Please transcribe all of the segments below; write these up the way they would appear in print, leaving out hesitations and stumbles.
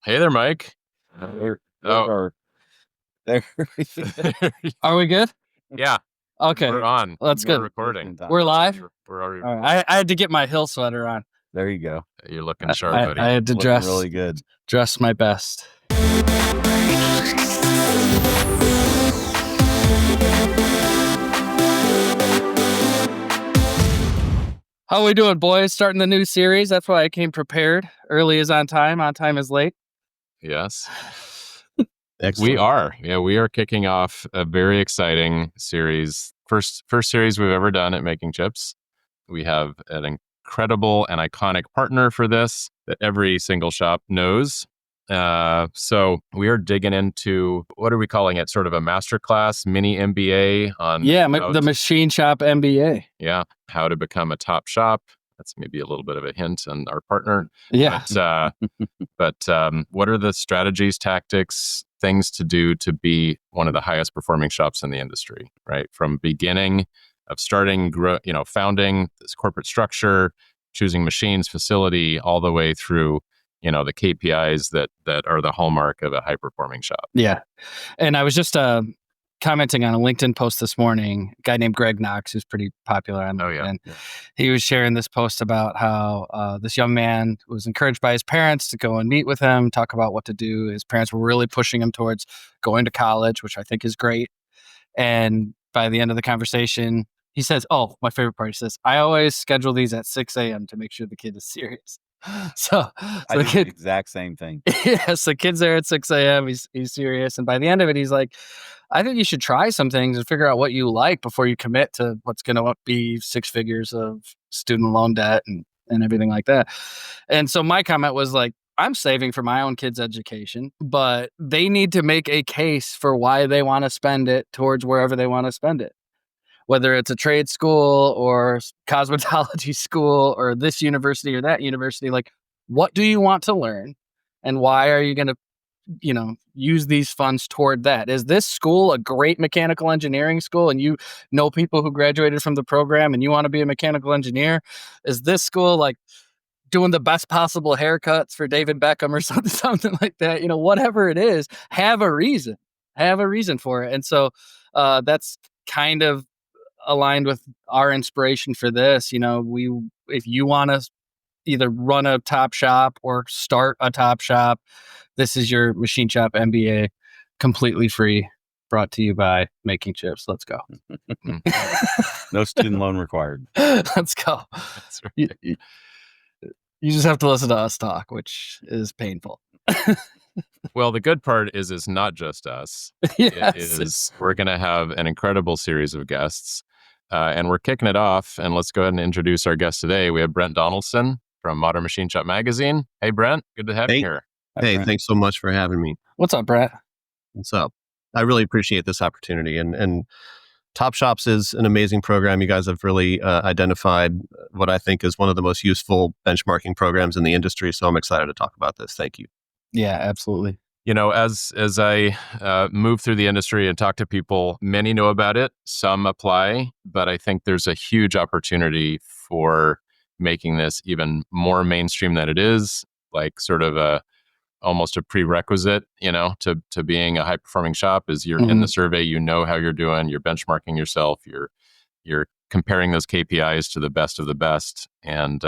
Hey there, Mike. There Oh, are there. Are we good? yeah, Okay. we're on. That's We're good. recording. We're live? We're already. All right. I had to get my hill sweater on. There you go. You're looking sharp, buddy. I had to Looking dress really good. dress my best. How we doing, boys? Starting the new series. That's why I came prepared. Early is on time is late. Yes, Excellent. we are. Yeah, we are kicking off a very exciting series. First series we've ever done at Making Chips. We have an incredible and iconic partner for this that every single shop knows. So we are digging into, what are we calling it? Sort of a masterclass, mini MBA on the Machine Shop MBA. Yeah, how to become a top shop. That's maybe a little bit of a hint on our partner. Yeah. But what are the strategies, tactics, things to do to be one of the highest performing shops in the industry, right? From beginning of starting, founding this corporate structure, choosing machines, facility, all the way through, the KPIs that are the hallmark of a high performing shop. Yeah. And I was just commenting on a LinkedIn post this morning, a guy named Greg Knox, who's pretty popular on LinkedIn. Yeah. He was sharing this post about how this young man was encouraged by his parents to go and meet with him, talk about what to do. His parents were really pushing him towards going to college, which I think is great. And by the end of the conversation, he says, my favorite part, he says, I always schedule these at 6 a.m. to make sure the kid is serious. So I did the exact same thing. Yes, the kid's there at 6 a.m. He's serious. And by the end of it, he's like, I think you should try some things and figure out what you like before you commit to what's going to be 6 figures of student loan debt and everything like that. And so my comment was like, I'm saving for my own kids' education, but they need to make a case for why they want to spend it towards wherever they want to spend it. Whether it's a trade school or cosmetology school or this university or that university, like, what do you want to learn and why are you going to, use these funds toward that? Is this school a great mechanical engineering school and you know people who graduated from the program and you want to be a mechanical engineer? Is this school like doing the best possible haircuts for David Beckham or something like that? Whatever it is, have a reason for it. And so that's kind of aligned with our inspiration for this. If you want to either run a top shop or start a top shop, this is your Machine Shop MBA, completely free, brought to you by Making Chips. Let's go. No student loan required. Let's go. That's right. You just have to listen to us talk, which is painful. Well, the good part is it's not just us. Yes. We're going to have an incredible series of guests. And we're kicking it off. And let's go ahead and introduce our guest today. We have Brent Donaldson from Modern Machine Shop Magazine. Hey, Brent. Good to have you here. Hey, thanks so much for having me. What's up, Brent? What's up? I really appreciate this opportunity. And Top Shops is an amazing program. You guys have really identified what I think is one of the most useful benchmarking programs in the industry. So I'm excited to talk about this. Thank you. Yeah, absolutely. As I move through the industry and talk to people, many know about it, some apply, but I think there's a huge opportunity for making this even more mainstream than it is, like sort of almost a prerequisite, to being a high performing shop is you're in the survey, how you're doing, you're benchmarking yourself, you're comparing those KPIs to the best of the best, and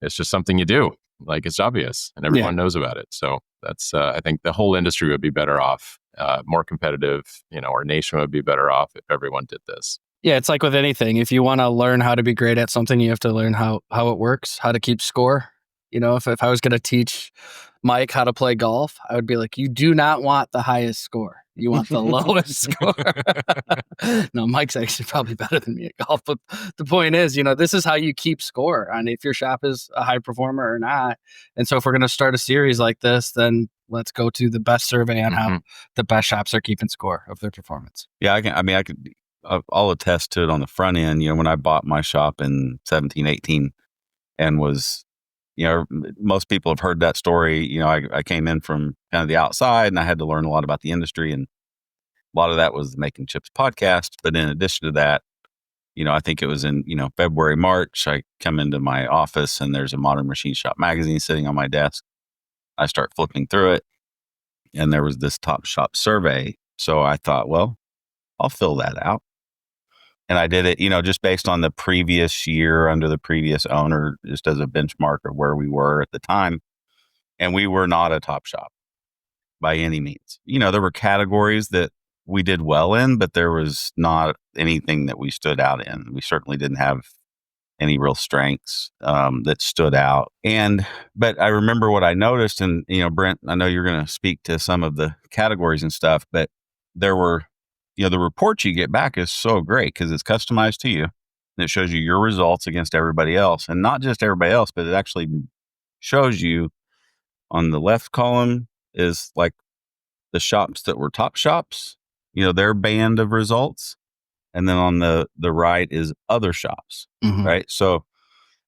it's just something you do. Like, it's obvious and everyone knows about it. So that's, I think the whole industry would be better off, more competitive, our nation would be better off if everyone did this. Yeah, it's like with anything. If you want to learn how to be great at something, you have to learn how it works, how to keep score. If I was going to teach Mike how to play golf, I would be like, you do not want the highest score. You want the lowest score. No, Mike's actually probably better than me at golf. But the point is, this is how you keep score on if your shop is a high performer or not. And so if we're going to start a series like this, then let's go to the best survey on how the best shops are keeping score of their performance. Yeah, I'll attest to it on the front end. When I bought my shop in 17, 18 and was, most people have heard that story. I came in from kind of the outside and I had to learn a lot about the industry. And a lot of that was the Making Chips podcast. But in addition to that, I think it was in, February, March, I come into my office and there's a Modern Machine Shop magazine sitting on my desk. I start flipping through it, and there was this Top Shop survey. So I thought, well, I'll fill that out. And I did it, just based on the previous year under the previous owner, just as a benchmark of where we were at the time. And we were not a top shop by any means. There were categories that we did well in, but there was not anything that we stood out in. We certainly didn't have any real strengths that stood out. But I remember what I noticed, and, Brent, I know you're going to speak to some of the categories and stuff, but there were, the report you get back is so great because it's customized to you. And it shows you your results against everybody else, and not just everybody else, but it actually shows you on the left column is like the shops that were top shops, their band of results. And then on the right is other shops, right? So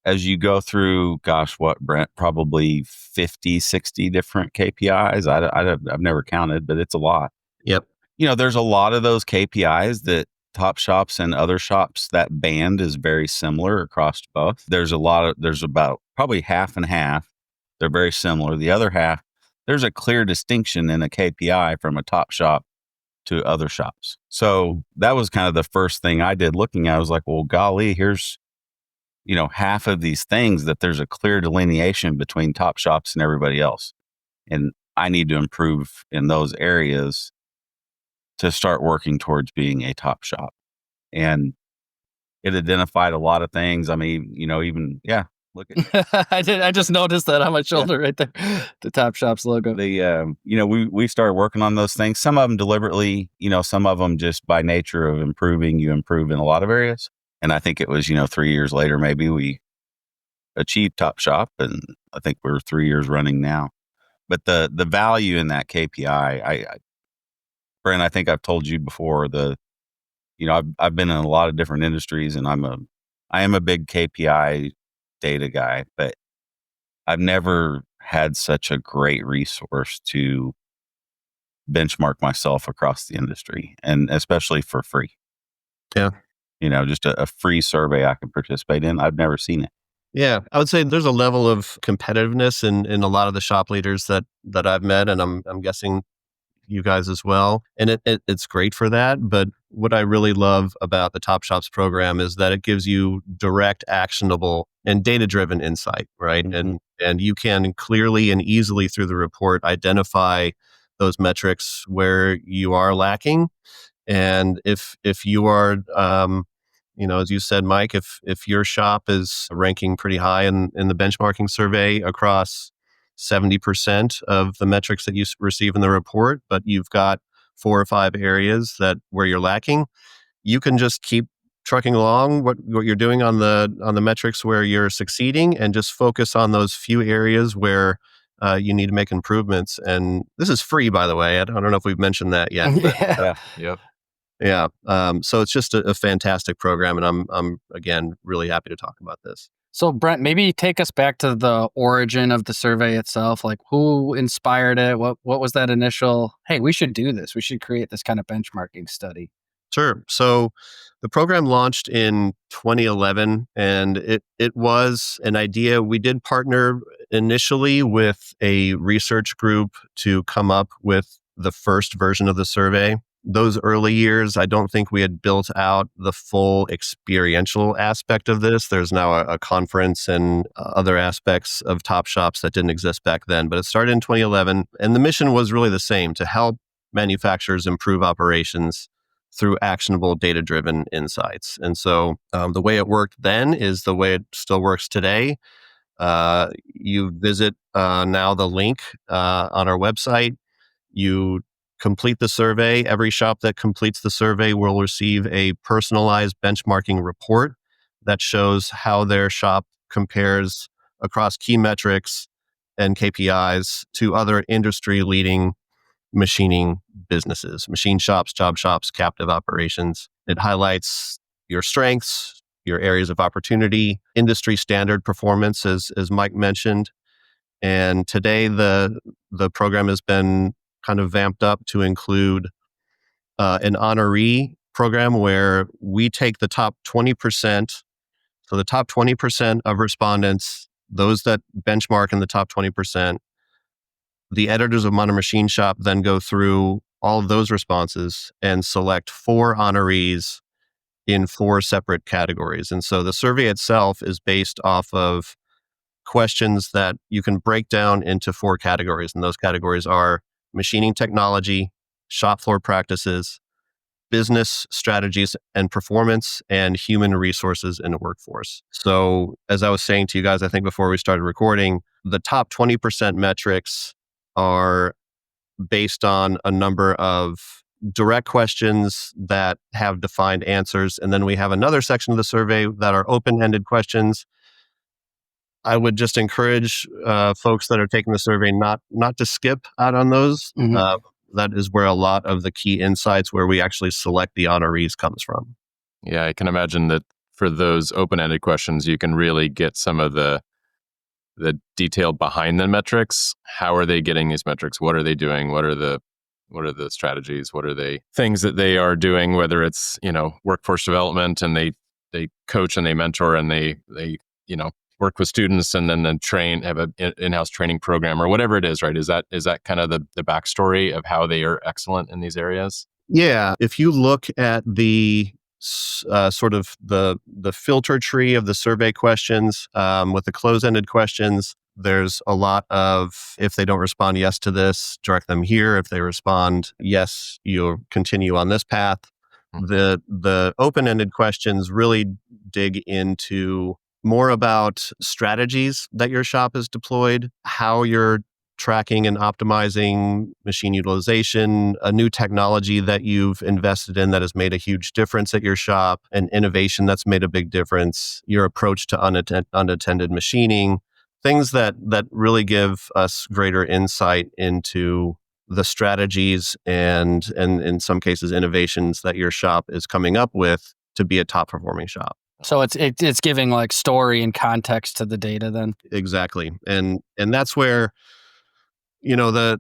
as you go through, gosh, what, Brent, probably 50, 60 different KPIs. I've never counted, but it's a lot. Yep. There's a lot of those KPIs that top shops and other shops, that band is very similar across both. There's about probably half and half. They're very similar. The other half, there's a clear distinction in a KPI from a top shop to other shops. So that was kind of the first thing I did looking at. I was like, well, golly, here's, half of these things that there's a clear delineation between top shops and everybody else. And I need to improve in those areas to start working towards being a top shop. And it identified a lot of things. I mean, look at I just noticed that on my shoulder right there, the Top Shops logo. We started working on those things. Some of them deliberately, some of them just by nature of improving, you improve in a lot of areas. And I think it was, 3 years later, maybe we achieved Top Shop, and I think we're 3 years running now. But the value in that KPI, Brent, I think I've told you before, I've been in a lot of different industries, and I am a big KPI data guy, but I've never had such a great resource to benchmark myself across the industry, and especially for free. Yeah. Just a free survey I can participate in. I've never seen it. Yeah, I would say there's a level of competitiveness in a lot of the shop leaders that I've met, and I'm guessing you guys as well. And it's great for that. But what I really love about the Top Shops program is that it gives you direct, actionable, and data-driven insight, right? And you can clearly and easily through the report identify those metrics where you are lacking. And if you are, as you said, Mike, if your shop is ranking pretty high in the benchmarking survey across 70% of the metrics that you receive in the report, but you've got 4 or 5 areas where you're lacking, you can just keep trucking along what you're doing on the metrics where you're succeeding, and just focus on those few areas where you need to make improvements. And this is free, by the way. I don't know if we've mentioned that yet. Yeah. Yep. Yeah. So it's just a fantastic program, and I'm again really happy to talk about this. So Brent, maybe take us back to the origin of the survey itself. Like, who inspired it? What was that initial, hey, we should do this. We should create this kind of benchmarking study. Sure. So the program launched in 2011, and it was an idea. We did partner initially with a research group to come up with the first version of the survey. Those early years, I don't think we had built out the full experiential aspect of this. There's now a conference and other aspects of Top Shops that didn't exist back then, but it started in 2011. And the mission was really the same: to help manufacturers improve operations through actionable data-driven insights. And so the way it worked then is the way it still works today. You visit now the link on our website. You complete the survey. Every shop that completes the survey will receive a personalized benchmarking report that shows how their shop compares across key metrics and KPIs to other industry-leading machining businesses, machine shops, job shops, captive operations. It highlights your strengths, your areas of opportunity, industry standard performance, as Mike mentioned. And today, the program has been kind of vamped up to include an honoree program where we take the top 20%. So the top 20% of respondents, those that benchmark in the top 20%, The editors of Modern Machine Shop then go through all of those responses and select 4 honorees in 4 separate categories. And so the survey itself is based off of questions that you can break down into 4 categories. And those categories are machining technology, shop floor practices, business strategies and performance, and human resources in the workforce. So as I was saying to you guys, I think before we started recording, the top 20% metrics are based on a number of direct questions that have defined answers. And then we have another section of the survey that are open-ended questions. I would just encourage folks that are taking the survey not to skip out on those. Mhm. That is where a lot of the key insights where we actually select the honorees comes from. Yeah, I can imagine that for those open-ended questions, you can really get some of the detail behind the metrics. How are they getting these metrics? What are they doing? What are the strategies? What are they things that they are doing? Whether it's workforce development, and they coach and they mentor and they work with students and then have an in-house training program or whatever it is, right? Is that kind of the backstory of how they are excellent in these areas? Yeah, if you look at the sort of the filter tree of the survey questions with the close-ended questions, there's a lot of, if they don't respond yes to this, direct them here. If they respond yes, you'll continue on this path. The open-ended questions really dig into more about strategies that your shop has deployed, how you're tracking and optimizing machine utilization, a new technology that you've invested in that has made a huge difference at your shop, an innovation that's made a big difference, your approach to unattended machining, things that really give us greater insight into the strategies and in some cases innovations that your shop is coming up with to be a top performing shop. So it's giving like story and context to the data then. Exactly. And that's where the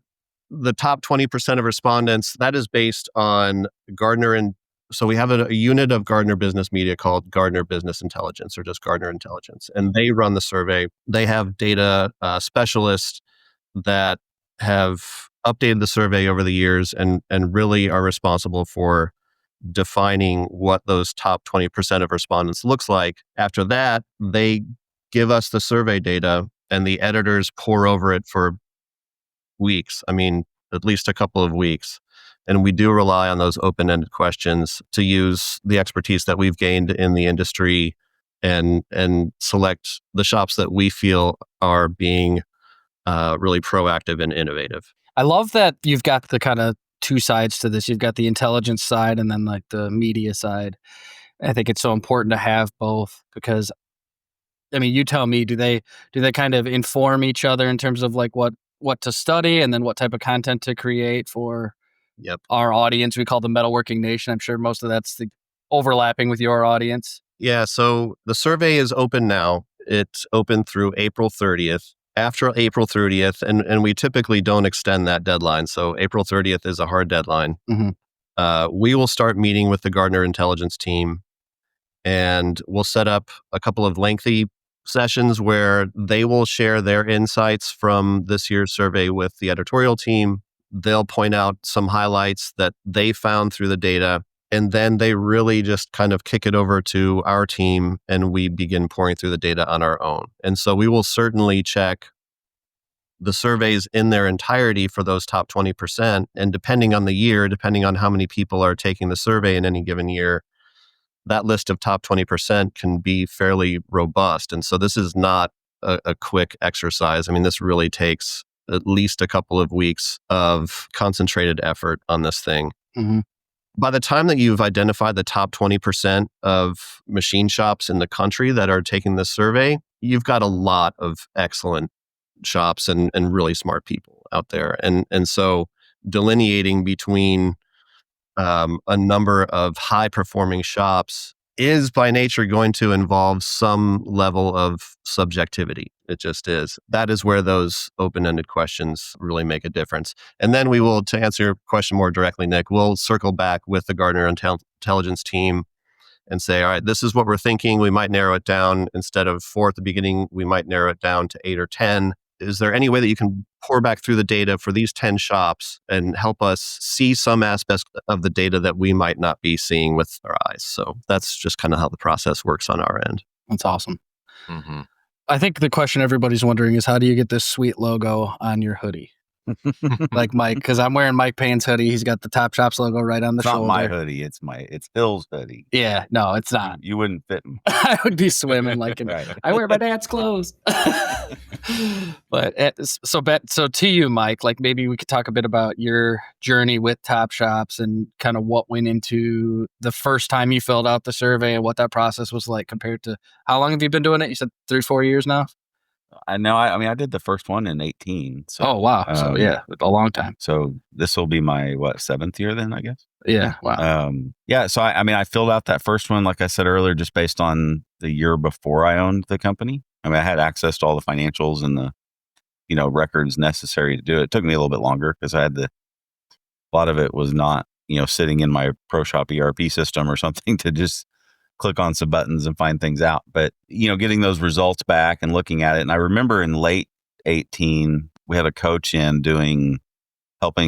top 20% of respondents, that is based on Gartner. And so we have a unit of Gartner Business Media called Gartner Business Intelligence, or just Gartner Intelligence. And they run the survey. They have data specialists that have updated the survey over the years and really are responsible for defining what those top 20% of respondents looks like. After that, they give us the survey data and the editors pore over it for weeks. I mean, at least a couple of weeks. And we do rely on those open-ended questions to use the expertise that we've gained in the industry and select the shops that we feel are being really proactive and innovative. I love that you've got the kind of 2 sides to this. You've got the intelligence side and then like the media side. I think it's so important to have both because, I mean, you tell me, do they kind of inform each other in terms of like what to study and then what type of content to create for our audience? We call the metalworking nation. I'm sure most of that's overlapping with your audience. Yeah, so the survey is open now. It's open through April 30th. After April 30th, and we typically don't extend that deadline, so April 30th is a hard deadline. Mm-hmm. We will start meeting with the Gartner Intelligence team, and we'll set up a couple of lengthy sessions where they will share their insights from this year's survey with the editorial team. They'll point out some highlights that they found through the data. And then they really just kind of kick it over to our team and we begin pouring through the data on our own. And so we will certainly check the surveys in their entirety for those top 20%. And depending on the year, depending on how many people are taking the survey in any given year, that list of top 20% can be fairly robust. And so this is not a quick exercise. I mean, this really takes at least a couple of weeks of concentrated effort on this thing. Mm-hmm. By the time that you've identified the top 20% of machine shops in the country that are taking this survey, you've got a lot of excellent shops and really smart people out there. And so delineating between a number of high-performing shops is by nature going to involve some level of subjectivity. It just is. That is where those open-ended questions really make a difference. And then we will, to answer your question more directly, Nick, we'll circle back with the Gartner Intelligence team and say, all right, this is what we're thinking. We might narrow it down. Instead of 4 at the beginning, we might narrow it down to 8 or 10. is there any way that you can pour back through the data for these 10 shops and help us see some aspects of the data that we might not be seeing with our eyes? So that's just kind of how the process works on our end. That's awesome. Mm-hmm. I think the question everybody's wondering is, how do you get this sweet logo on your hoodie? Like Mike, because I'm wearing Mike Payne's hoodie. He's got the Top Shops logo right on the It's shoulder. not my hoodie. It's Hill's hoodie. Yeah, no, it's not. You wouldn't fit him. I would be swimming like Right. I wear my dad's clothes. But so to you, Mike, like maybe we could talk a bit about your journey with Top Shops and kind of what went into the first time you filled out the survey and what that process was like compared to how long have you been doing it? You said 3-4 years now? I know. I mean, I did the first one in 18. So, Oh, wow. So yeah, a long time. So this will be my 7th year then, I guess. Yeah. Wow. Yeah. So I filled out that first one, like I said earlier, just based on the year before I owned the company. I mean, I had access to all the financials and the, records necessary to do it. It took me a little bit longer because a lot of it was not, sitting in my ProShop ERP system or something to just click on some buttons and find things out. But, getting those results back and looking at it. And I remember in late 18, we had a coach helping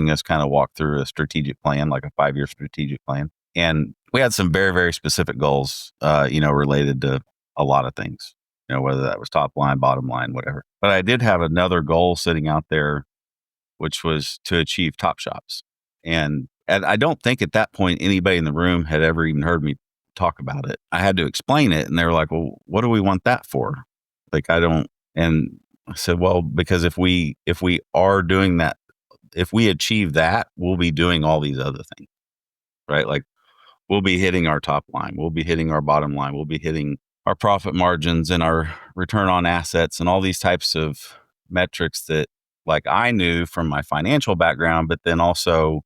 us kind of walk through a strategic plan, like a 5-year strategic plan. And we had some very, very specific goals, related to a lot of things, whether that was top line, bottom line, whatever. But I did have another goal sitting out there, which was to achieve Top Shops. And I don't think at that point anybody in the room had ever even heard me talk about it. I had to explain it, and they were like, well, what do we want that for? Like, I don't. And I said, well, because if we are doing that, if we achieve that, we'll be doing all these other things, right? Like, we'll be hitting our top line, we'll be hitting our bottom line, we'll be hitting our profit margins and our return on assets and all these types of metrics that, like, I knew from my financial background, but then also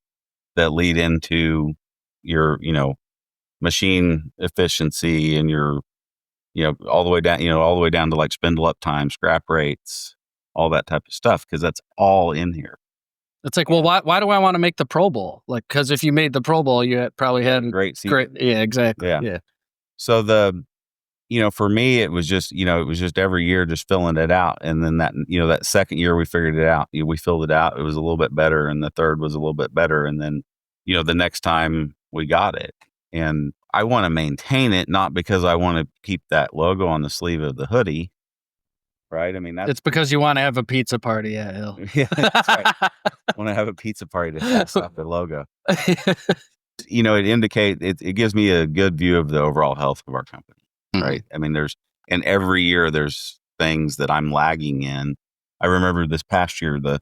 that lead into your, machine efficiency and your, all the way down to like spindle up time, scrap rates, all that type of stuff, because that's all in here. It's like, well, why do I want to make the Pro Bowl? Like, because if you made the Pro Bowl, you probably had great season. Yeah, exactly. Yeah. So for me, it was just, every year just filling it out. And then that second year we figured it out. We filled it out. It was a little bit better. And the third was a little bit better. And then, the next time we got it. And I want to maintain it, not because I want to keep that logo on the sleeve of the hoodie. Right. I mean, it's because you want to have a pizza party at Hill. Yeah, that's right. I want to have a pizza party to pass off the logo. It gives me a good view of the overall health of our company. Right. I mean, and every year there's things that I'm lagging in. I remember this past year, the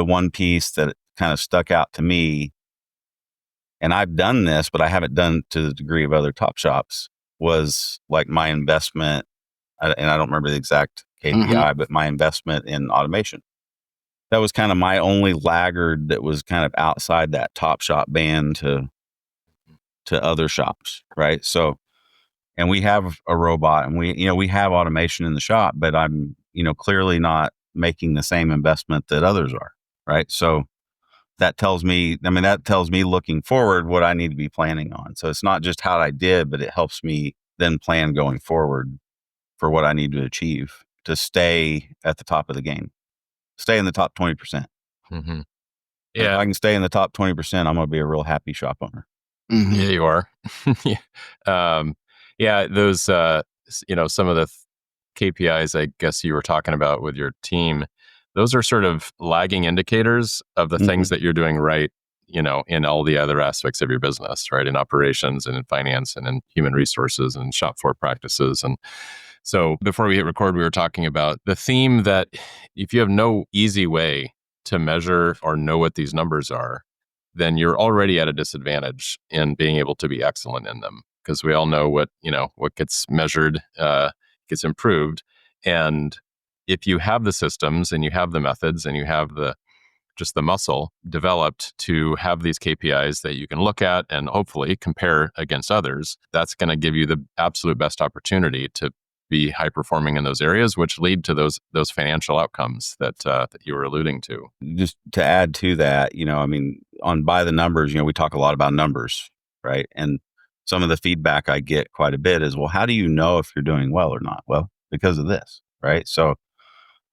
one piece that kind of stuck out to me, and I've done this, but I haven't done to the degree of other Top Shops, was like my investment. And I don't remember the exact KPI, but my investment in automation. That was kind of my only laggard that was kind of outside that Top Shop band to other shops. Right. So, and we have a robot and we have automation in the shop, but I'm, clearly not making the same investment that others are. Right. So that tells me looking forward what I need to be planning on. So it's not just how I did, but it helps me then plan going forward for what I need to achieve to stay at the top of the game, stay in the top 20%. Mm-hmm. Yeah. If I can stay in the top 20%, I'm going to be a real happy shop owner. Mm-hmm. Yeah, you are. Those, some of the KPIs, I guess you were talking about with your team, those are sort of lagging indicators of the things that you're doing right, in all the other aspects of your business, right? In operations and in finance and in human resources and shop floor practices. And so before we hit record, we were talking about the theme that if you have no easy way to measure or know what these numbers are, then you're already at a disadvantage in being able to be excellent in them. Because we all know what gets measured gets improved. And if you have the systems and you have the methods and you have the muscle developed to have these KPIs that you can look at and hopefully compare against others, that's going to give you the absolute best opportunity to be high performing in those areas, which lead to those financial outcomes that you were alluding to. Just to add to that, on by the numbers, we talk a lot about numbers, right? And some of the feedback I get quite a bit is, well, how do you know if you're doing well or not? Well, because of this, right? So,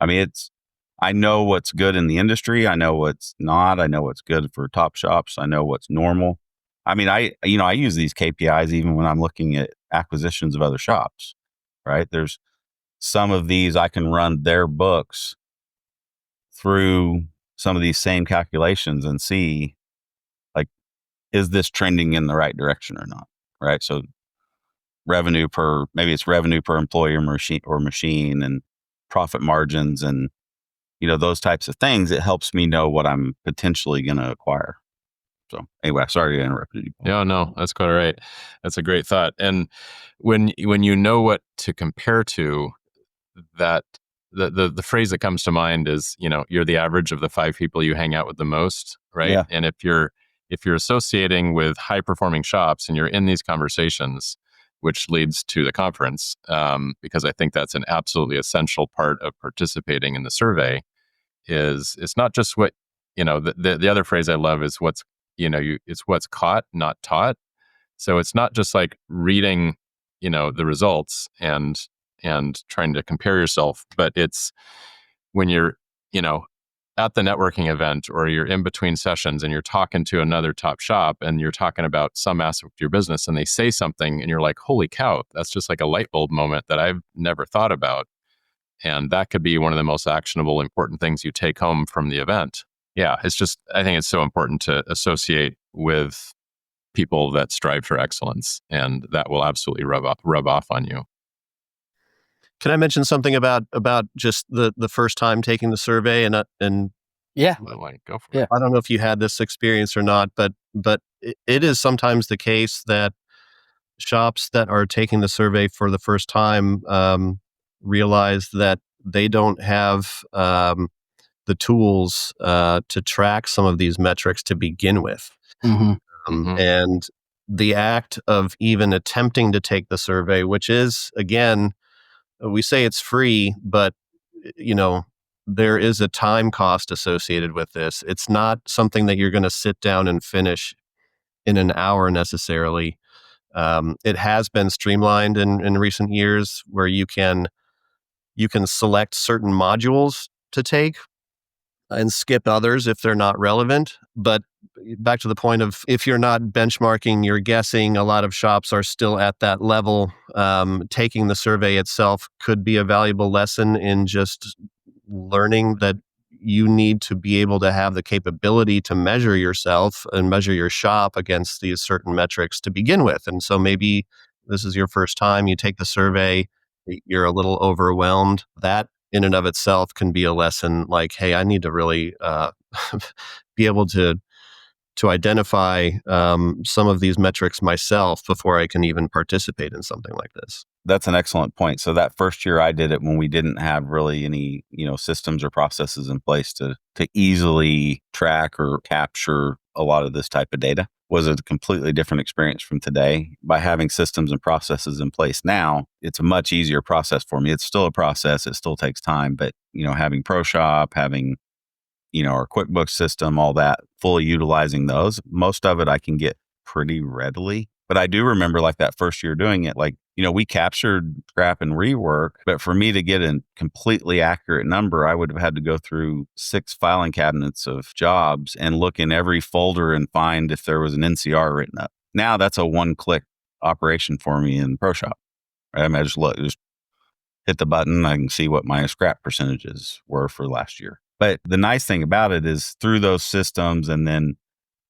it's I know what's good in the industry. I know what's not. I know what's good for top shops. I know what's normal. I mean, I use these KPIs even when I'm looking at acquisitions of other shops, right? There's some of these I can run their books through some of these same calculations and see, like, is this trending in the right direction or not? Right. So maybe it's revenue per employee or machine and profit margins and, those types of things. It helps me know what I'm potentially going to acquire. So anyway, sorry to interrupt you. No, that's quite all right. That's a great thought. And when you know what to compare to, that the phrase that comes to mind is, you're the average of the 5 people you hang out with the most, right? Yeah. And if you're associating with high performing shops and you're in these conversations, which leads to the conference, because I think that's an absolutely essential part of participating in the survey, is it's not just what, the other phrase I love is it's what's caught, not taught. So it's not just like reading, the results and trying to compare yourself, but it's when you're, at the networking event or you're in between sessions and you're talking to another top shop and you're talking about some aspect of your business and they say something and you're like, holy cow, that's just like a light bulb moment that I've never thought about. And that could be one of the most actionable, important things you take home from the event. Yeah, I think it's so important to associate with people that strive for excellence, and that will absolutely rub off on you. Can I mention something about just the first time taking the survey and Yeah. Go for Yeah. it. I don't know if you had this experience or not, but it is sometimes the case that shops that are taking the survey for the first time realize that they don't have the tools to track some of these metrics to begin with. Mm-hmm. And the act of even attempting to take the survey, which is, again, we say it's free, but there is a time cost associated with this. It's not something that you're going to sit down and finish in an hour necessarily. It has been streamlined in recent years where you can select certain modules to take and skip others if they're not relevant. But back to the point of, if you're not benchmarking, you're guessing, a lot of shops are still at that level. Taking the survey itself could be a valuable lesson in just learning that you need to be able to have the capability to measure yourself and measure your shop against these certain metrics to begin with. And so maybe this is your first time, you take the survey, you're a little overwhelmed. That in and of itself can be a lesson, like, hey, I need to really be able to identify some of these metrics myself before I can even participate in something like this. That's an excellent point. So that first year I did it when we didn't have really any, systems or processes in place to easily track or capture a lot of this type of data, was a completely different experience from today. By having systems and processes in place now, it's a much easier process for me. It's still a process. It still takes time, but, having ProShop, having, our QuickBooks system, all that, fully utilizing those, most of it I can get pretty readily. But I do remember, like, that first year doing it, like, we captured scrap and rework, but for me to get a completely accurate number, I would have had to go through 6 filing cabinets of jobs and look in every folder and find if there was an NCR written up. Now that's a one-click operation for me in ProShop. Right? I mean, I just hit the button. I can see what my scrap percentages were for last year. But the nice thing about it is, through those systems and then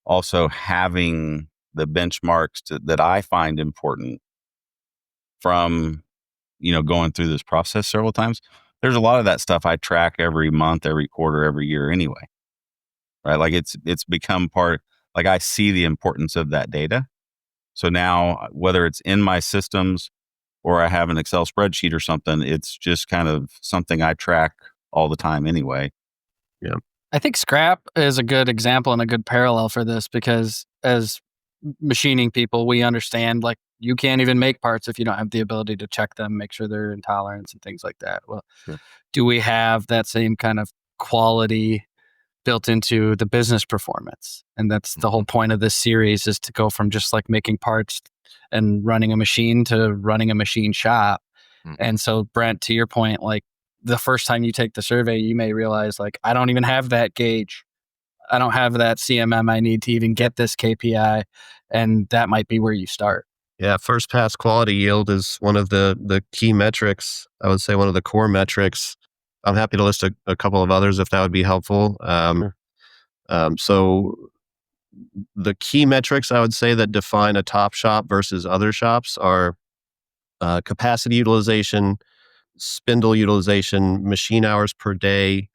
also having the benchmarks that I find important from, going through this process several times, there's a lot of that stuff I track every month, every quarter, every year anyway, right? Like, it's become part, like, I see the importance of that data. So now, whether it's in my systems or I have an Excel spreadsheet or something, it's just kind of something I track all the time anyway. Yeah. I think scrap is a good example and a good parallel for this, because as machining people, we understand, like, you can't even make parts if you don't have the ability to check them, make sure they're in tolerance and things like that. Well, Sure. Do we have that same kind of quality built into the business performance? And that's the whole point of this series, is to go from just like making parts and running a machine to running a machine shop. Mhm. And so, Brent, to your point, like, the first time you take the survey, you may realize like, I don't even have that gauge. I don't have that CMM I need to even get this KPI. And that might be where you start. Yeah, first pass quality yield is one of the key metrics. I would say one of the core metrics. I'm happy to list a couple of others if that would be helpful. So the key metrics I would say that define a top shop versus other shops are capacity utilization, spindle utilization, machine hours per day.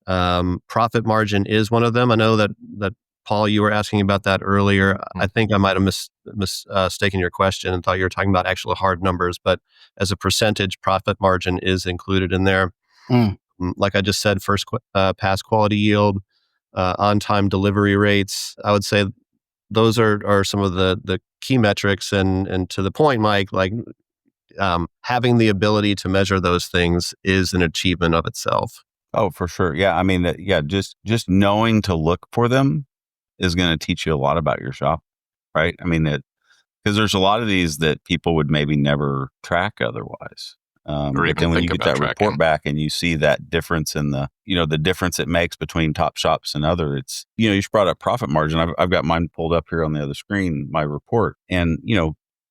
Profit margin is one of them. I know that Paul, you were asking about that earlier. I think I might have mistaken your question and thought you were talking about actual hard numbers, but as a percentage, profit margin is included in there. Like I just said, first pass quality yield, on-time delivery rates. I would say those are some of the key metrics. And to the point, Mike, like having the ability to measure those things is an achievement of itself. Oh, for sure. Yeah. I mean, just knowing to look for them is going to teach you a lot about your shop, right? I mean, because there's a lot of these that people would maybe never track otherwise. But then when you get that report back and you see that difference in the difference it makes between top shops and other, it's, you just brought up profit margin. I've got mine pulled up here on the other screen, my report. And,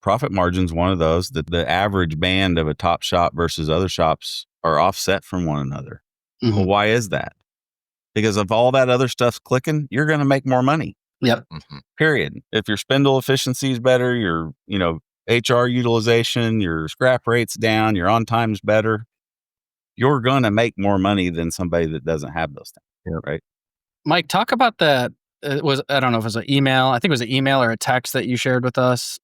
profit margin's one of those that the average band of a top shop versus other shops are offset from one another. Mm-hmm. Well, why is that? Because if all that other stuff's clicking, you're going to make more money. Yep. Period. If your spindle efficiency is better, your, HR utilization, your scrap rate's down, your on time's better, you're going to make more money than somebody that doesn't have those things. Right. Mike, talk about that. I don't know if it was an email. I think it was an email or a text that you shared with us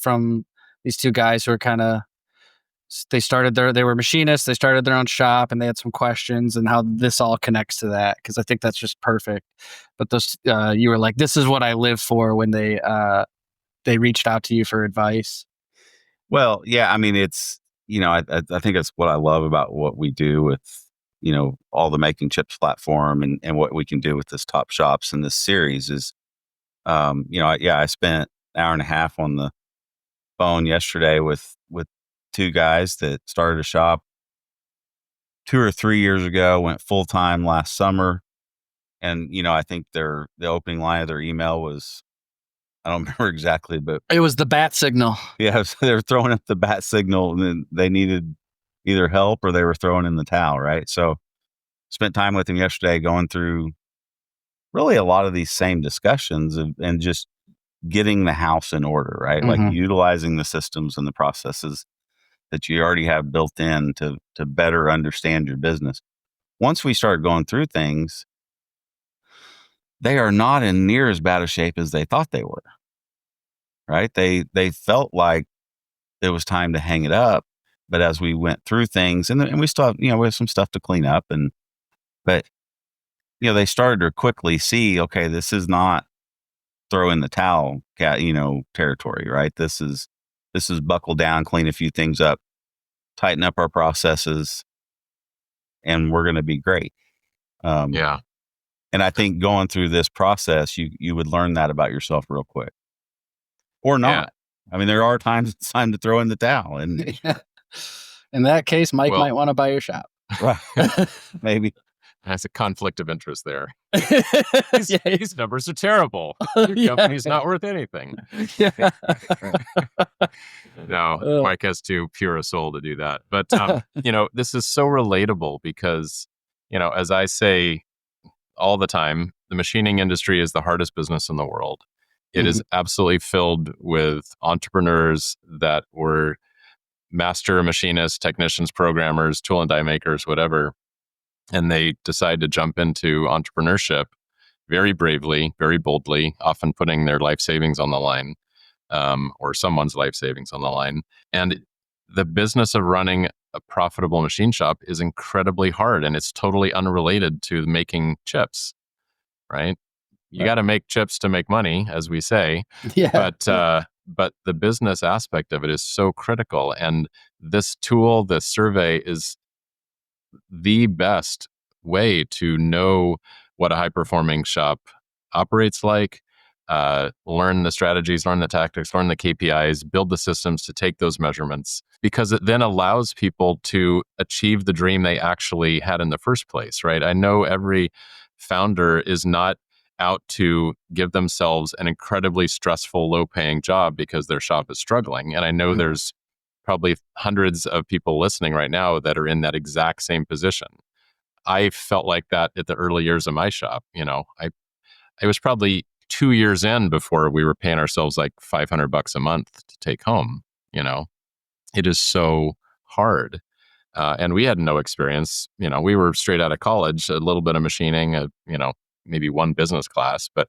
from these two guys who are they were machinists. They started their own shop and they had some questions and how this all connects to that. Cause I think that's just perfect. But those, you were like, this is what I live for when they reached out to you for advice. Well, yeah, I mean, it's, I think it's what I love about what we do with, all the Making Chips platform and what we can do with this Top Shops and this series is, I spent an hour and a half on the phone yesterday with two guys that started a shop 2 or 3 years ago, went full time last summer. And, I think the opening line of their email was, I don't remember exactly, but it was the bat signal. Yeah. They were throwing up the bat signal and then they needed either help or they were throwing in the towel. Right. So spent time with them yesterday going through really a lot of these same discussions and just getting the house in order, right? Mm-hmm. Like utilizing the systems and the processes that you already have built in to better understand your business. Once we start going through things, they are not in near as bad a shape as they thought they were, right? They felt like it was time to hang it up. But as we went through things and we still have, we have some stuff to clean up but they started to quickly see, okay, this is not throw in the towel territory, right? This is buckle down, clean a few things up, tighten up our processes, and we're going to be great. Yeah. And I think going through this process, you would learn that about yourself real quick, or not. Yeah. I mean, there are times it's time to throw in the towel, and in that case, Mike might want to buy your shop. Right? Maybe. Has a conflict of interest there. These numbers are terrible. Your company's not worth anything. Yeah. No, Mike has too pure a soul to do that. But, this is so relatable because, as I say all the time, the machining industry is the hardest business in the world. It is absolutely filled with entrepreneurs that were master machinists, technicians, programmers, tool and die makers, whatever. And they decide to jump into entrepreneurship very bravely, very boldly, often putting their life savings on the line, or someone's life savings on the line. And the business of running a profitable machine shop is incredibly hard, and it's totally unrelated to making chips, right? You got to make chips to make money, as we say. Yeah. But the business aspect of it is so critical. And this tool, this survey, is the best way to know what a high-performing shop operates like, learn the strategies, learn the tactics, learn the KPIs, build the systems to take those measurements, because it then allows people to achieve the dream they actually had in the first place, right? I know every founder is not out to give themselves an incredibly stressful, low-paying job because their shop is struggling. And I know there's probably hundreds of people listening right now that are in that exact same position. I felt like that at the early years of my shop. I was probably 2 years in before we were paying ourselves like $500 a month to take home. It is so hard. And we had no experience. We were straight out of college, a little bit of machining, maybe one business class. But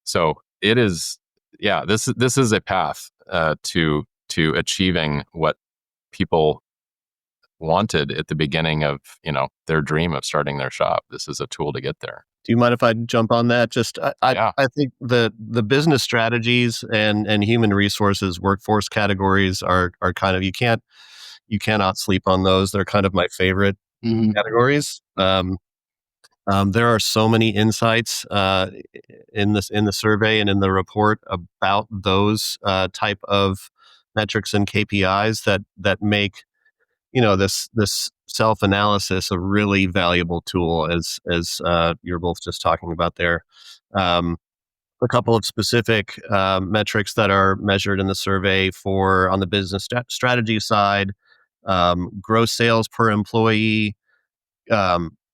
so it is, yeah, this is a path to achieving what people wanted at the beginning of, their dream of starting their shop. This is a tool to get there. Do you mind if I jump on that? Just Yeah. I think the business strategies and human resources workforce categories are kind of you cannot sleep on those. They're kind of my favorite categories. There are so many insights in the survey and in the report about those type of metrics and KPIs that make this self-analysis a really valuable tool, as you're both just talking about there. A couple of specific metrics that are measured in the survey on the business strategy side: gross sales per employee,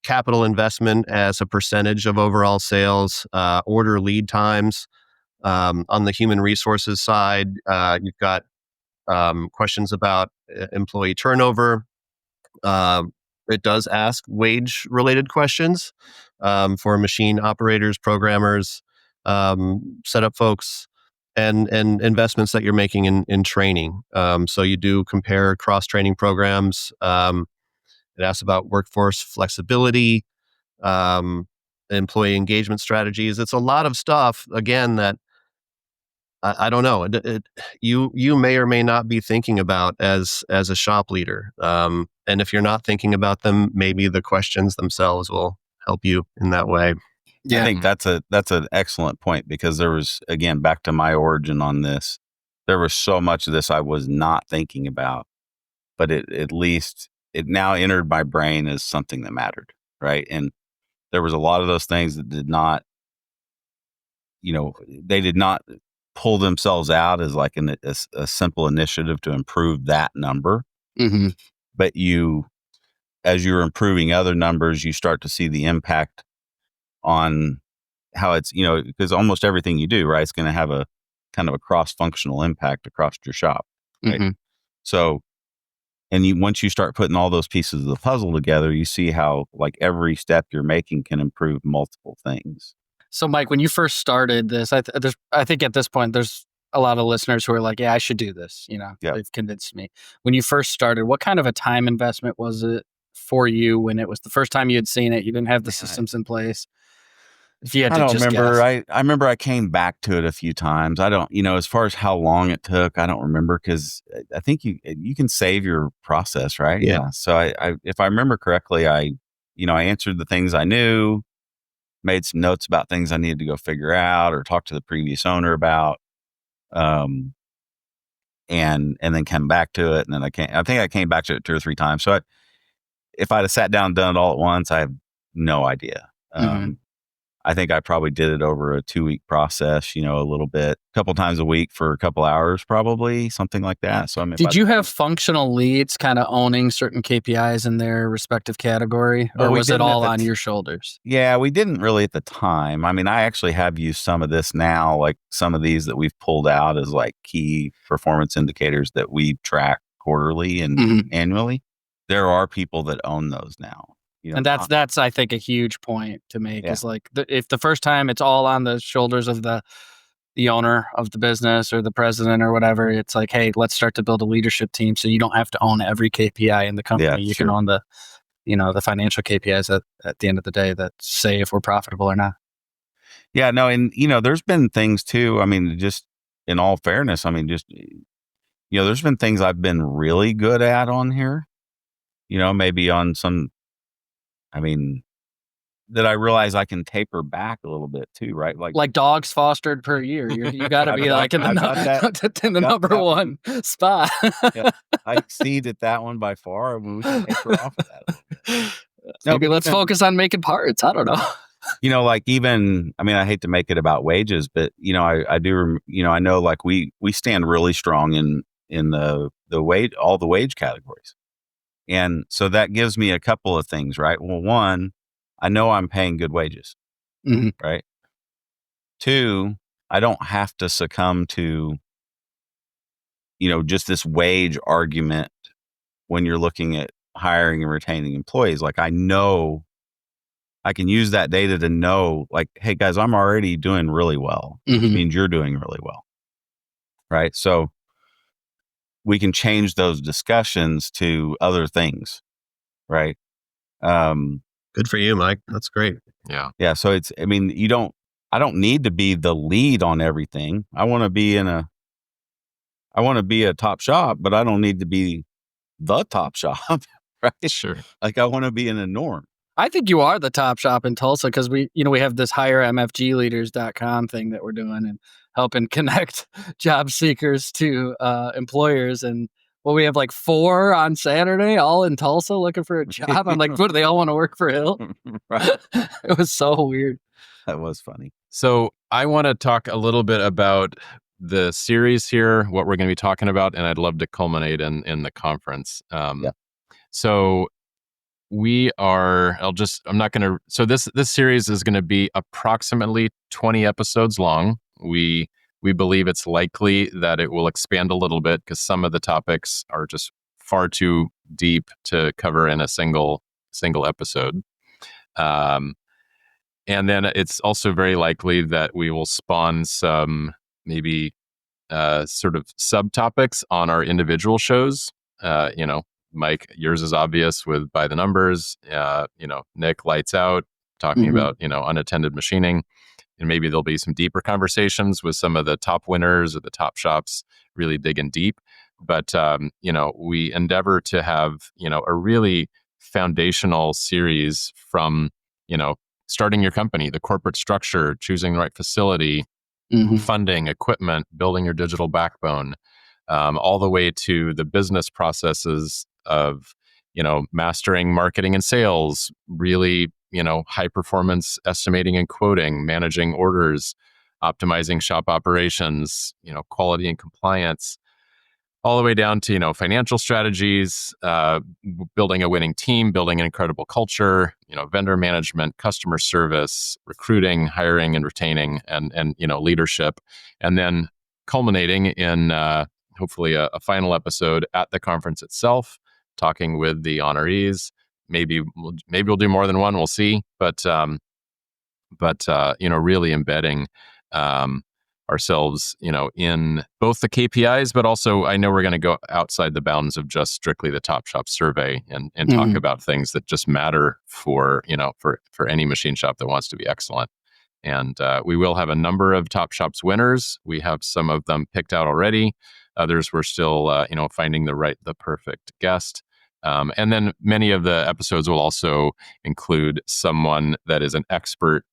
capital investment as a percentage of overall sales, order lead times. On the human resources side, you've got questions about employee turnover. It does ask wage-related questions for machine operators, programmers, setup folks, and investments that you're making in training. So you do compare cross-training programs. It asks about workforce flexibility, employee engagement strategies. It's a lot of stuff, again, that I don't know. You may or may not be thinking about as a shop leader. And if you're not thinking about them, maybe the questions themselves will help you in that way. I think that's an excellent point, because there was, again, back to my origin on this, there was so much of this I was not thinking about, but at least it now entered my brain as something that mattered, right? And there was a lot of those things that did not, they did not pull themselves out as like a simple initiative to improve that number. But as you're improving other numbers, you start to see the impact on how it's, because almost everything you do, right, it's going to have a kind of a cross-functional impact across your shop, right? So, and once you start putting all those pieces of the puzzle together, you see how like every step you're making can improve multiple things. So, Mike, when you first started this, I think at this point, there's a lot of listeners who are like, yeah, I should do this. They've convinced me. When you first started, what kind of a time investment was it for you when it was the first time you had seen it? You didn't have the systems in place. If you had I to don't just remember. guess. I remember I came back to it a few times. I don't, as far as how long it took, I don't remember, because I think you can save your process, right? Yeah. So I if I remember correctly, I answered the things I knew, made some notes about things I needed to go figure out or talk to the previous owner about, and then come back to it. And then I think I came back to it 2 or 3 times. So if I'd have sat down and done it all at once, I have no idea. I think I probably did it over a 2-week process, a little bit, a couple times a week for a couple hours, probably something like that. So Did you have functional leads kind of owning certain KPIs in their respective category, or was it all on your shoulders? Yeah, we didn't really at the time. I mean, I actually have used some of this now, like some of these that we've pulled out as like key performance indicators that we track quarterly and annually. There are people that own those now. And that's I think a huge point to make is like if the first time it's all on the shoulders of the owner of the business or the president or whatever, it's like, hey, let's start to build a leadership team so you don't have to own every KPI in the company. You can own the the financial KPIs at the end of the day that say if we're profitable or not. Yeah, no, and there's been things too. I mean, just in all fairness, I mean, just there's been things I've been really good at on here. Maybe on some, I mean, that I realize I can taper back a little bit too, right? Like dogs fostered per year. You got to be like in I've got that, in the got number that one spot. Yeah, I exceeded that one by far. I mean, we can taper off of that a little bit. No, Maybe but let's focus on making parts. I don't know. like even, I mean, I hate to make it about wages, but I do, I know like we stand really strong in the wage, all the wage categories. And so that gives me a couple of things, right? Well, one, I know I'm paying good wages, right? Two, I don't have to succumb to, just this wage argument when you're looking at hiring and retaining employees. Like I know I can use that data to know like, hey guys, I'm already doing really well, which means you're doing really well. Right. So we can change those discussions to other things. Right. Good for you, Mike. That's great. Yeah. Yeah. So I mean, I don't need to be the lead on everything. I want to be a top shop, but I don't need to be the top shop. Right. Sure. Like I want to be in a norm. I think you are the top shop in Tulsa because we have this hiremfgleaders.com thing that we're doing and helping connect job seekers to employers. And we have like 4 on Saturday, all in Tulsa looking for a job. I'm like, what, do they all want to work for Hill? Right. It was so weird. That was funny. So I want to talk a little bit about the series here, what we're going to be talking about, and I'd love to culminate in the conference. So this series is going to be approximately 20 episodes long. We believe it's likely that it will expand a little bit because some of the topics are just far too deep to cover in a single episode. And then it's also very likely that we will spawn some maybe sort of subtopics on our individual shows. Mike, yours is obvious with By the Numbers. Nick, Lights Out, talking about, unattended machining. And maybe there'll be some deeper conversations with some of the top winners or the top shops really digging deep. But, we endeavor to have, a really foundational series from, starting your company, the corporate structure, choosing the right facility, funding, equipment, building your digital backbone, all the way to the business processes of, mastering marketing and sales, really, high performance estimating and quoting, managing orders, optimizing shop operations, quality and compliance, all the way down to, financial strategies, building a winning team, building an incredible culture, vendor management, customer service, recruiting, hiring and retaining, and leadership. And then culminating in hopefully a final episode at the conference itself, talking with the honorees. Maybe we'll do more than one, we'll see. But really embedding ourselves, in both the KPIs, but also I know we're going to go outside the bounds of just strictly the Top Shop survey and talk about things that just matter for any machine shop that wants to be excellent. And we will have a number of Top Shops winners. We have some of them picked out already. Others we're still, finding the perfect guest. And then many of the episodes will also include someone that is an expert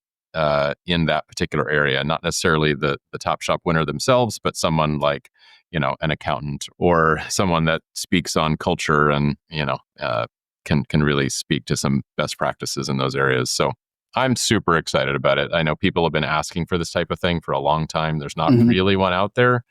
in that particular area, not necessarily the Top Shop winner themselves, but someone like, an accountant or someone that speaks on culture and, can really speak to some best practices in those areas. So I'm super excited about it. I know people have been asking for this type of thing for a long time. There's not really one out there.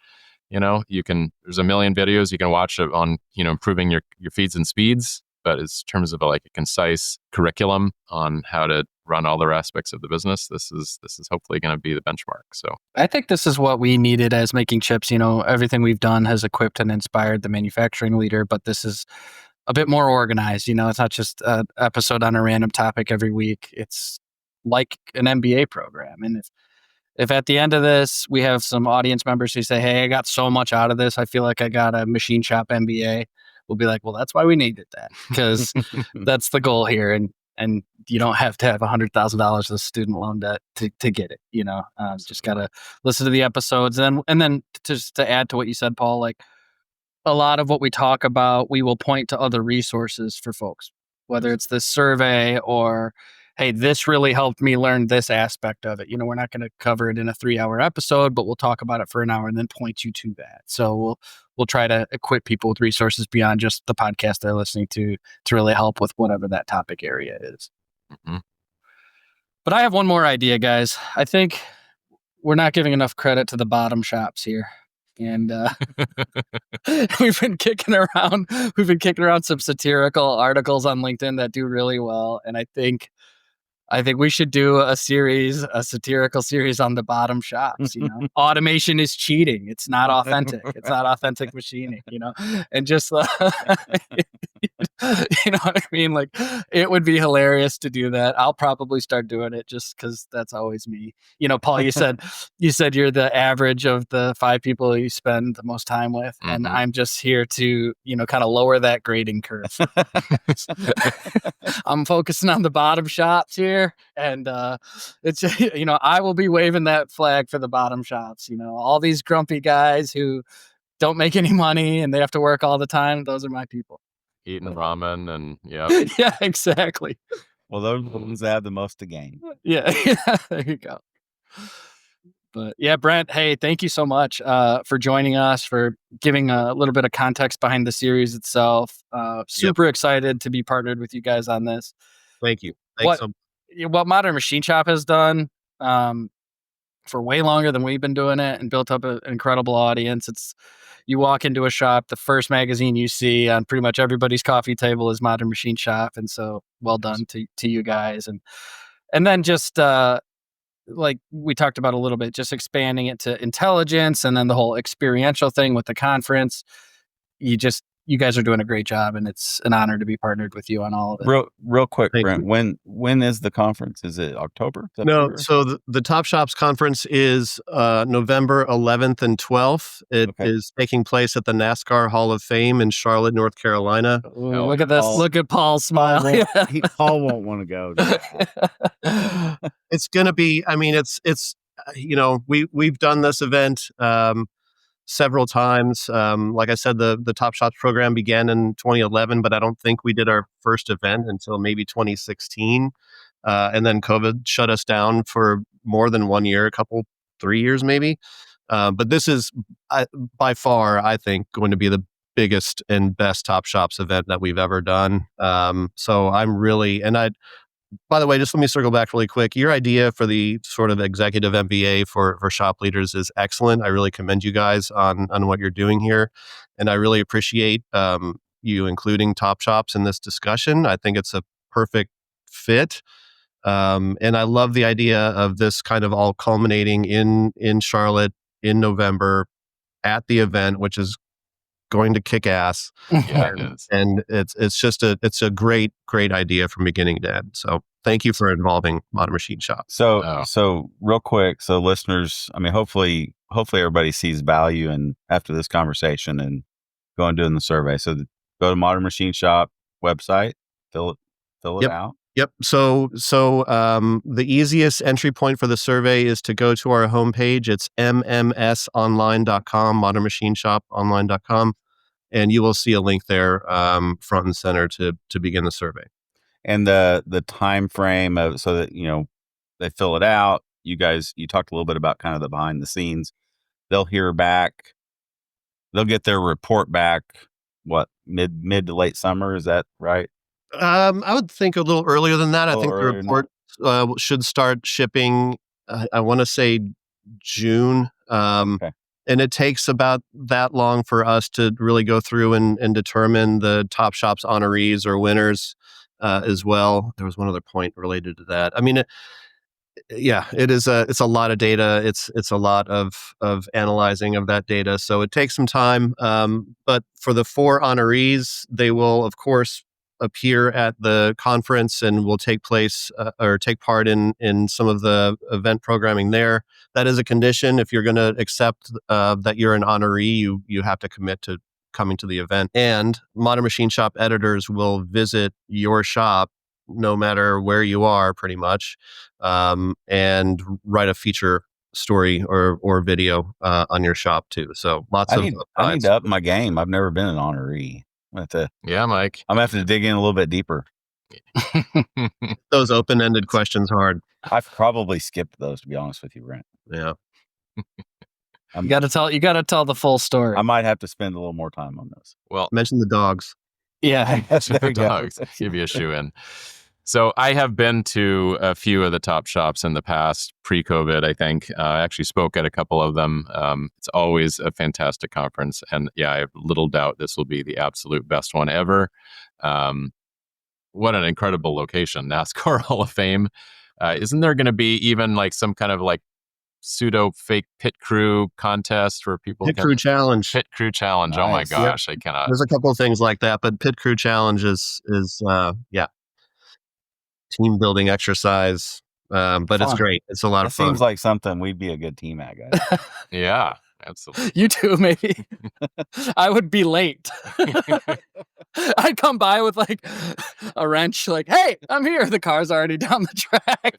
There's a million videos you can watch on, improving your feeds and speeds, but in terms of like a concise curriculum on how to run all their aspects of the business, this is hopefully going to be the benchmark. So I think this is what we needed as Making Chips. Everything we've done has equipped and inspired the manufacturing leader, but this is a bit more organized. It's not just an episode on a random topic every week. It's like an MBA program. And if at the end of this, we have some audience members who say, hey, I got so much out of this, I feel like I got a Machine Shop MBA, we'll be like, well, that's why we needed that, because that's the goal here. And you don't have to have $100,000 of student loan debt to get it. Just got to listen to the episodes. And then just to add to what you said, Paul, like a lot of what we talk about, we will point to other resources for folks, whether it's this survey or hey, this really helped me learn this aspect of it. We're not going to cover it in a 3-hour episode, but we'll talk about it for an hour and then point you to that. So we'll try to equip people with resources beyond just the podcast they're listening to really help with whatever that topic area is. Mm-hmm. But I have one more idea, guys. I think we're not giving enough credit to the bottom shops here. And we've been kicking around some satirical articles on LinkedIn that do really well. And I think we should do a satirical series on the bottom shops. Automation is cheating. It's not authentic. It's not authentic machining. And just you know what I mean? Like, it would be hilarious to do that. I'll probably start doing it just because that's always me. Paul, you said you're the average of the 5 people you spend the most time with, and I'm just here to kind of lower that grading curve. I'm focusing on the bottom shops here, and it's I will be waving that flag for the bottom shops. All these grumpy guys who don't make any money and they have to work all the time. Those are my people. Eating ramen and yeah, exactly. Well, those are the ones that have the most to gain. Yeah, there you go. But yeah, Brent, hey, thank you so much for joining us, for giving a little bit of context behind the series itself. Super excited to be partnered with you guys on this. Thank you. Thanks what Modern Machine Shop has done for way longer than we've been doing it and built up an incredible audience. You walk into a shop, the first magazine you see on pretty much everybody's coffee table is Modern Machine Shop. And so well done to you guys. And then just like we talked about a little bit, just expanding it to intelligence and then the whole experiential thing with the conference. You guys are doing a great job, and it's an honor to be partnered with you on all of it. Real quick, Thank Brent, you. when is the conference? Is it October? No, so the Top Shops conference is November 11th and 12th. It is taking place at the NASCAR Hall of Fame in Charlotte, North Carolina. Look at this. Look at Paul's smile. Paul won't want to go. It's going to be, it's we've done this event several times. Like I said, the Top Shops program began in 2011, but I don't think we did our first event until maybe 2016. And then COVID shut us down for more than 1 year, 3 years maybe. But this is by far, I think, going to be the biggest and best Top Shops event that we've ever done. So I'm really, by the way, just let me circle back really quick. Your idea for the sort of executive MBA for shop leaders is excellent. I really commend you guys on what you're doing here. And I really appreciate you including Top Shops in this discussion. I think it's a perfect fit. And I love the idea of this kind of all culminating in Charlotte in November at the event, which is going to kick ass. Yeah, it is. And it's a great idea from beginning to end. So thank you for involving Modern Machine Shop. So real quick, so listeners, hopefully everybody sees value after this conversation and go and doing the survey. So go to Modern Machine Shop website, fill it out. Yep. So the easiest entry point for the survey is to go to our homepage. It's mmsonline.com, modernmachineshop.online.com, and you will see a link there front and center to begin the survey. And the time frame of, so that they fill it out. You talked a little bit about kind of the behind the scenes. They'll hear back. They'll get their report back. What, mid to late summer? Is that right? I would think a little earlier than that. I think the report should start shipping, I want to say June. Okay. And it takes about that long for us to really go through and determine the Top Shops honorees or winners as well. There was one other point related to that. It's a lot of data. It's a lot of analyzing of that data. So it takes some time. But for the 4 honorees, they will, of course, appear at the conference and will take part in some of the event programming there. That is a condition. If you're going to accept that you're an honoree, you have to commit to coming to the event. And Modern Machine Shop editors will visit your shop no matter where you are, pretty much, and write a feature story or video on your shop too. So I need to up my game. I've never been an honoree. Yeah, Mike. I'm gonna have to dig in a little bit deeper. Those open-ended questions hard. I've probably skipped those, to be honest with you, Brent. Yeah. You got to tell the full story. I might have to spend a little more time on those. Well, Mention the dogs. Yeah. There you go. dogs. Give you a shoe in. So I have been to a few of the top shops in the past, pre-COVID, I think. I actually spoke at a couple of them. It's always a fantastic conference. And yeah, I have little doubt this will be the absolute best one ever. What an incredible location, NASCAR Hall of Fame. Isn't there going to be even like some kind of like pseudo fake pit crew contest where people Pit crew challenge. Pit crew challenge. Oh my Nice. gosh, I cannot. There's a couple of things like that, but pit crew challenge is team building exercise. But it's Fun. great. It's a lot That of fun. seems like something we'd be a good team at, guys. Yeah, absolutely. You too, maybe. I would be late. I'd come by with like a wrench, like, hey, I'm here. The car's already down the track.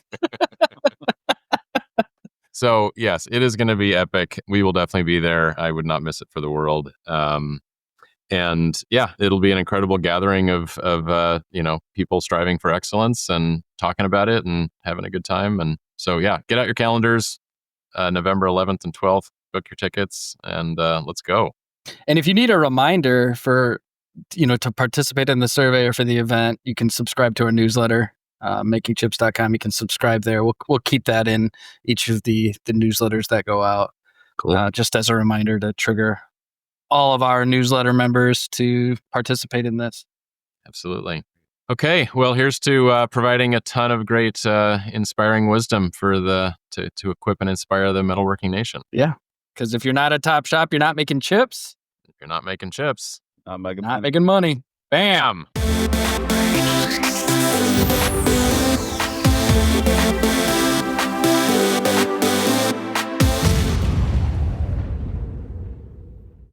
So yes, it is going to be epic. We will definitely be there. I would not miss it for the world. And yeah, it'll be an incredible gathering of people striving for excellence and talking about it and having a good time. And so yeah, get out your calendars, November 11th and 12th. Book your tickets and let's go. And if you need a reminder for to participate in the survey or for the event, you can subscribe to our newsletter. makingchips.com. You can subscribe there. We'll keep that in each of the newsletters that go out. Cool. Just as a reminder to trigger all of our newsletter members to participate in this. Absolutely. Okay. Well, here's to providing a ton of great, inspiring wisdom for to equip and inspire the metalworking nation. Yeah. Because if you're not a top shop, you're not making chips. If you're not making chips, Not making Not making money. bam.